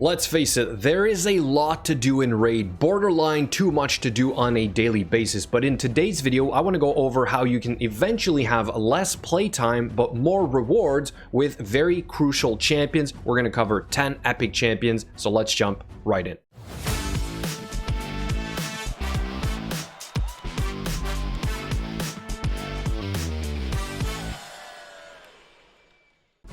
Let's face it, there is a lot to do in Raid, borderline too much to do on a daily basis, but in today's video, I want to go over how you can eventually have less playtime but more rewards with very crucial champions. We're going to cover 10 epic champions, so let's jump right in.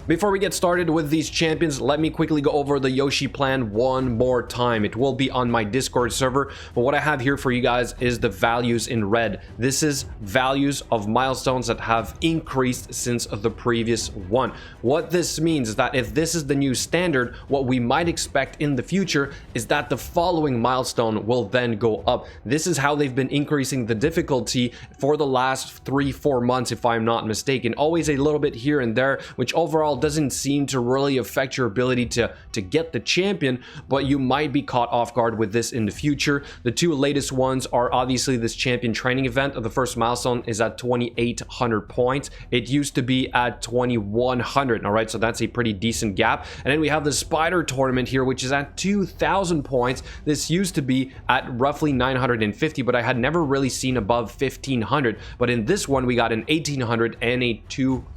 Before we get started with these champions, let me quickly go over the Yoshi plan one more time. It will be on my Discord server, but what I have here for you guys is the values in red. This is values of milestones that have increased since the previous one. What this means is that if this is the new standard, what we might expect in the future is that the following milestone will then go up. This is how they've been increasing the difficulty for the last 3-4 months, if I'm not mistaken. Always a little bit here and there, which overall doesn't seem to really affect your ability to get the champion, but you might be caught off guard with this in the future. The two latest ones are obviously this champion training event. The first milestone is at 2,800 points. It used to be at 2,100. All right, so that's a pretty decent gap. And then we have the spider tournament here, which is at 2,000 points. This used to be at roughly 950, but I had never really seen above 1,500. But in this one, we got an 1,800 and a 2,000.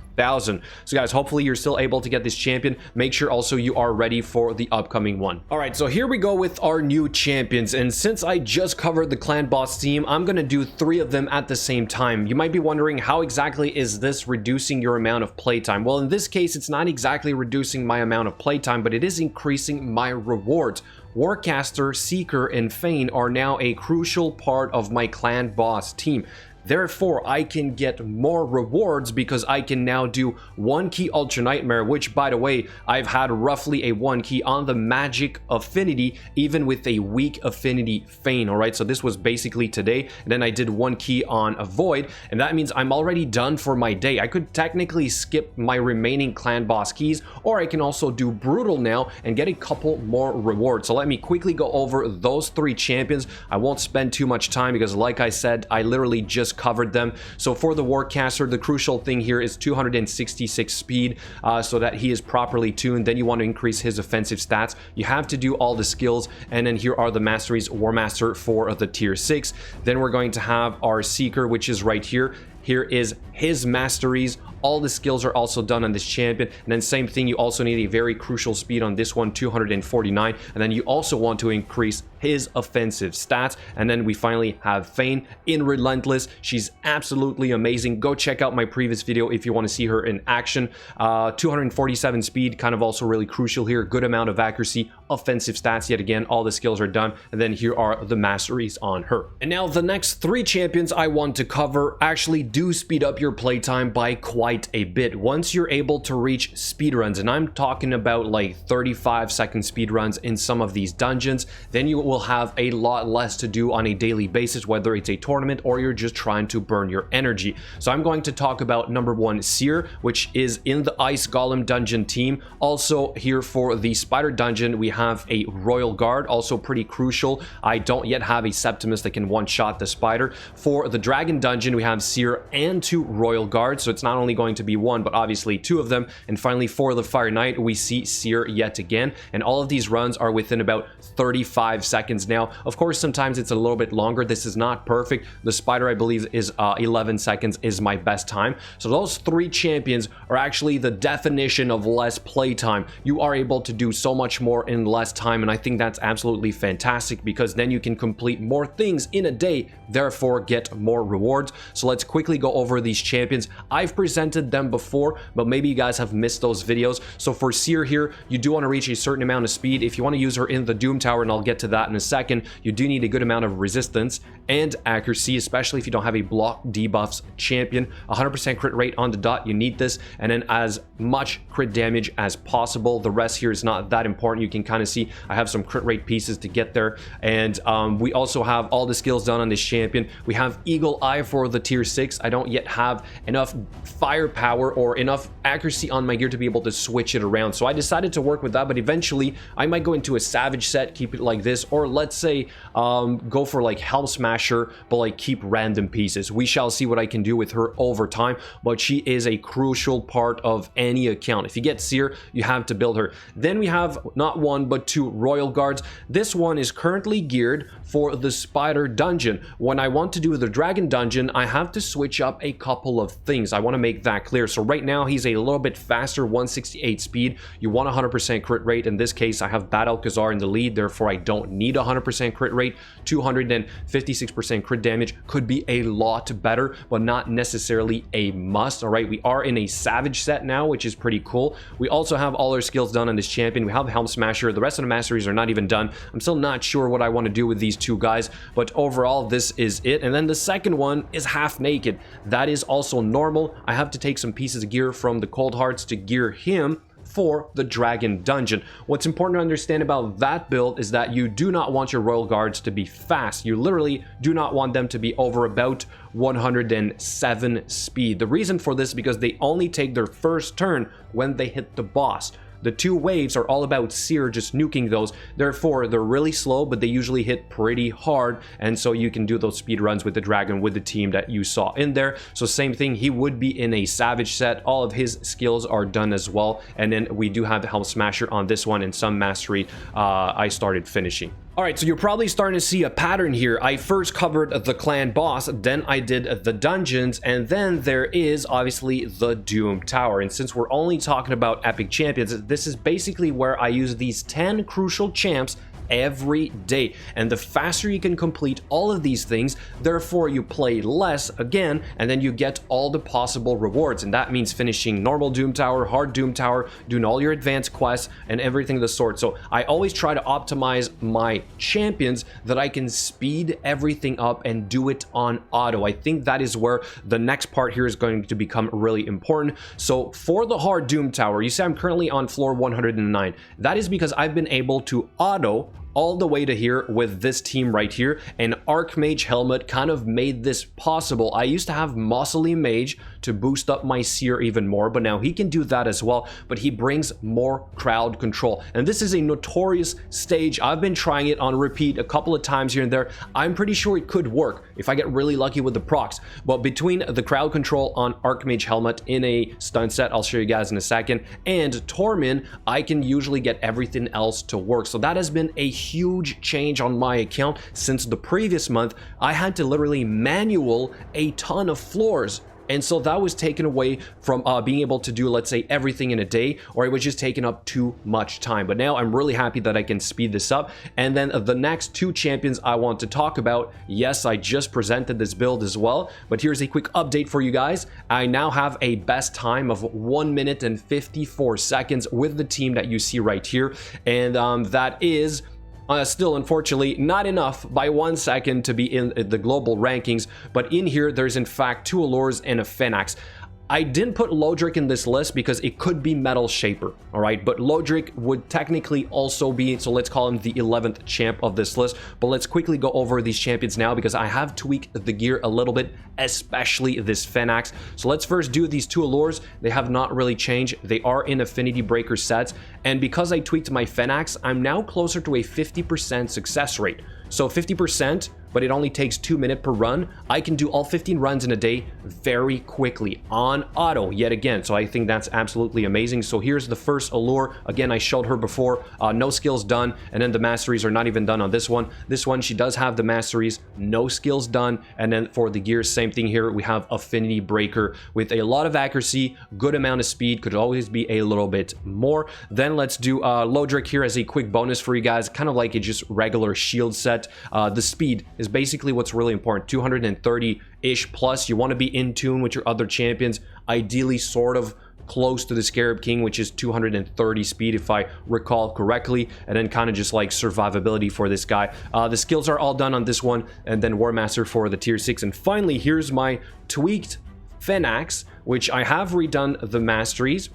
So guys, hopefully you're still able to get this champion. Make sure also you are ready for the upcoming one. All right, so here we go with our new champions, and since I just covered the clan boss team, I'm gonna do 3 of them at the same time. You might be wondering, how exactly is this reducing your amount of playtime? Well, in this case, it's not exactly reducing my amount of playtime, but it is increasing my rewards. Warcaster, Seeker, and Feign are now a crucial part of my clan boss team. Therefore, I can get more rewards because I can now do 1 key Ultra Nightmare, which, by the way, I've had roughly a 1 key on the magic affinity, even with a weak affinity Feign. All right, so this was basically today, and then I did 1 key on a Void, and that means I'm already done for my day. I could technically skip my remaining clan boss keys, or I can also do Brutal now and get a couple more rewards. So let me quickly go over those 3 champions. I won't spend too much time because, like I said, I literally just covered them. So for the Warcaster, the crucial thing here is 266 speed, so that he is properly tuned. Then you want to increase his offensive stats. You have to do all the skills, and then here are the masteries. Warmaster for the tier 6. Then we're going to have our Seeker, which is right here. Here is his masteries. All the skills are also done on this champion. And then same thing, you also need a very crucial speed on this one, 249. And then you also want to increase his offensive stats. And then we finally have Feign in Relentless. She's absolutely amazing. Go check out my previous video if you want to see her in action. 247 speed, kind of also really crucial here. Good amount of accuracy, offensive stats. Yet again, all the skills are done. And then here are the masteries on her. And now the next 3 champions I want to cover actually do speed up your playtime by quite a bit. Once you're able to reach speedruns, and I'm talking about like 35-second speedruns in some of these dungeons, then you will have a lot less to do on a daily basis, whether it's a tournament or you're just trying to burn your energy. So I'm going to talk about number 1, Seer, which is in the Ice Golem dungeon team. Also here for the Spider dungeon, we have a Royal Guard, also pretty crucial. I don't yet have a Septimus that can one-shot the Spider. For the Dragon dungeon, we have Seer and 2 Royal Guards, so it's not only going to be 1, but obviously 2 of them. And finally, for the Fire Knight, we see Seer yet again, and all of these runs are within about 35 seconds now. Of course, sometimes it's a little bit longer. This is not perfect. The Spider, I believe, is 11 seconds is my best time. So those 3 champions are actually the definition of less playtime. You are able to do so much more in less time, and I think that's absolutely fantastic because then you can complete more things in a day, therefore get more rewards. So let's quickly go over these champions. I've presented them before, but maybe you guys have missed those videos. So for Seer here, you do want to reach a certain amount of speed. If you want to use her in the Doom Tower, and I'll get to that in a second, you do need a good amount of resistance and accuracy, especially if you don't have a block debuffs champion. 100% crit rate on the dot, you need this, and then as much crit damage as possible. The rest here is not that important. You can kind of see I have some crit rate pieces to get there, and we also have all the skills done on this champion. We have Eagle Eye for the tier 6. I don't yet have enough firepower or enough accuracy on my gear to be able to switch it around, so I decided to work with that. But eventually I might go into a Savage set, keep it like this, or let's say go for like Helm Smasher, but like keep random pieces. We shall see what I can do with her over time, but she is a crucial part of any account. If you get Seer, you have to build her. Then we have not 1 one but two royal guards. This one is currently geared for the spider dungeon. When I want to do the dragon dungeon, I have to switch up a couple of things. I want to make that clear. So right now he's a little bit faster, 168 speed. You want 100% crit rate. In this case, I have Bad Alcazar in the lead, therefore I don't need 100% crit rate. 256% crit damage could be a lot better, but not necessarily a must. All right, we are in a savage set now, which is pretty cool. We also have all our skills done on this champion. We have Helm Smasher. The rest of the masteries are not even done. I'm still not sure what I want to do with these two guys, but overall this is it. And then the second one is half naked. That is also normal. I have to take some pieces of gear from the Cold Hearts to gear him for the dragon dungeon. What's important to understand about that build is that you do not want your royal guards to be fast. You literally do not want them to be over about 107 speed. The reason for this is because they only take their first turn when they hit the boss. The two waves are all about Seer, just nuking those. Therefore, they're really slow, but they usually hit pretty hard. And so you can do those speed runs with the dragon with the team that you saw in there. So same thing, he would be in a savage set. All of his skills are done as well. And then we do have the Helm Smasher on this one, and some mastery I started finishing. All right, so you're probably starting to see a pattern here. I first covered the clan boss, then I did the dungeons, and then there is obviously the Doom Tower. And since we're only talking about epic champions, this is basically where I use these 10 crucial champs every day, and the faster you can complete all of these things, therefore you play less again, and then you get all the possible rewards. And that means finishing normal Doom Tower, hard Doom Tower, doing all your advanced quests and everything of the sort. So I always try to optimize my champions that I can speed everything up and do it on auto. I think that is where the next part here is going to become really important. So for the hard Doom Tower, you see I'm currently on floor 109. That is because I've been able to auto all the way to here with this team right here, and Archmage Helmet kind of made this possible. I used to have Muscly Mage to boost up my Seer even more, but now he can do that as well, but he brings more crowd control. And this is a notorious stage. I've been trying it on repeat a couple of times here and there. I'm pretty sure it could work if I get really lucky with the procs, but between the crowd control on Archmage Helmet in a stun set, I'll show you guys in a second, and Tormin, I can usually get everything else to work. So that has been a huge change on my account. Since the previous month, I had to literally manual a ton of floors, and so that was taken away from being able to do, let's say, everything in a day, or it was just taking up too much time. But now I'm really happy that I can speed this up. And then the next two champions I want to talk about, yes, I just presented this build as well, but here's a quick update for you guys. I now have a best time of 1 minute and 54 seconds with the team that you see right here, and that is still, unfortunately, not enough by 1 second to be in the global rankings, but in here, there's in fact 2 Allures and a Phenax. I didn't put Lodric in this list because it could be Metal Shaper, all right? But Lodric would technically also be, so let's call him the 11th champ of this list. But let's quickly go over these champions now because I have tweaked the gear a little bit, especially this Phenax. So let's first do these 2 Allures. They have not really changed. They are in Affinity Breaker sets. And because I tweaked my Phenax, I'm now closer to a 50% success rate. So 50%, but it only takes 2 minutes per run. I can do all 15 runs in a day very quickly on auto yet again. So I think that's absolutely amazing. So here's the first Allure. Again, I showed her before, no skills done, and then the masteries are not even done on this one. This one, she does have the masteries, no skills done. And then for the gears, same thing here. We have Affinity Breaker with a lot of accuracy, good amount of speed, could always be a little bit more. Then let's do Lodric here as a quick bonus for you guys, kind of like a just regular shield set. The speed is basically what's really important, 230-ish plus. You want to be in tune with your other champions, ideally sort of close to the Scarab King, which is 230 speed if I recall correctly, and then kind of just like survivability for this guy. The skills are all done on this one, and then War Master for the tier 6. And finally, here's my tweaked Phenax, which I have redone the masteries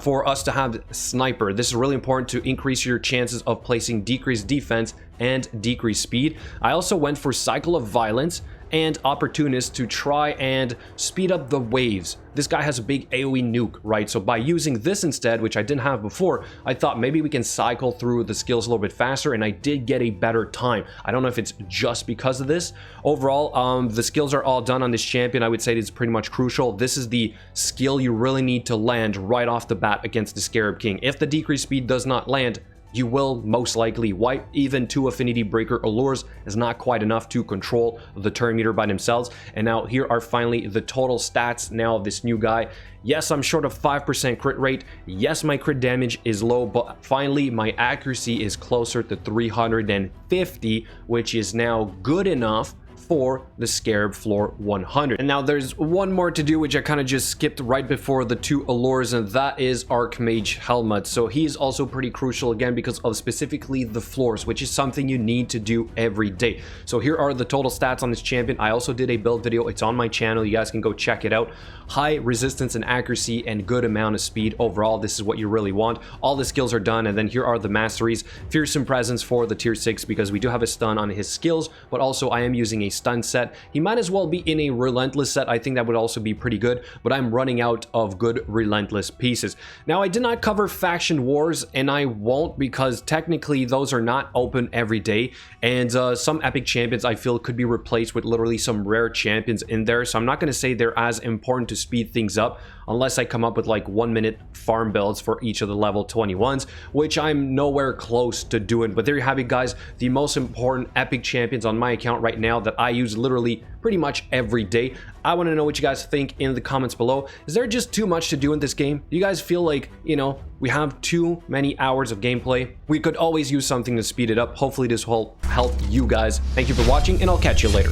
for us to have Sniper. This is really important to increase your chances of placing decreased defense and decreased speed. I also went for Cycle of Violence and Opportunist to try and speed up the waves. This guy has a big AoE nuke, right? So by using this instead, which I didn't have before, I thought maybe we can cycle through the skills a little bit faster, and I did get a better time. I don't know if it's just because of this. Overall, the skills are all done on this champion. I would say it's pretty much crucial. This is the skill you really need to land right off the bat against the Scarab King. If the decreased speed does not land, you will most likely wipe. Even 2 affinity breaker allures is not quite enough to control the turn meter by themselves. And now here are finally the total stats now of this new guy. Yes, I'm short of 5% crit rate. Yes, my crit damage is low, but finally my accuracy is closer to 350, which is now good enough for the Scarab Floor 100. And now there's one more to do, which I kind of just skipped right before the 2 allures, and that is Archmage Helmet. So he is also pretty crucial again because of specifically the floors, which is something you need to do every day. So here are the total stats on this champion. I also did a build video. It's on my channel. You guys can go check it out. High resistance and accuracy and good amount of speed overall. This is what you really want. All the skills are done, and then here are the masteries. Fearsome Presence for the tier 6 because we do have a stun on his skills, but also I am using a stun set. He might as well be in a relentless set. I think that would also be pretty good, but I'm running out of good relentless pieces. Now, I did not cover faction wars, and I won't because technically those are not open every day, and some epic champions I feel could be replaced with literally some rare champions in there, so I'm not going to say they're as important to speed things up unless I come up with like 1-minute farm builds for each of the level 21s, which I'm nowhere close to doing. But there you have it, guys, the most important epic champions on my account right now that I use literally pretty much every day. I want to know what you guys think in the comments below. Is there just too much to do in this game? Do you guys feel like, you know, we have too many hours of gameplay? We could always use something to speed it up. Hopefully this will help you guys. Thank you for watching, and I'll catch you later.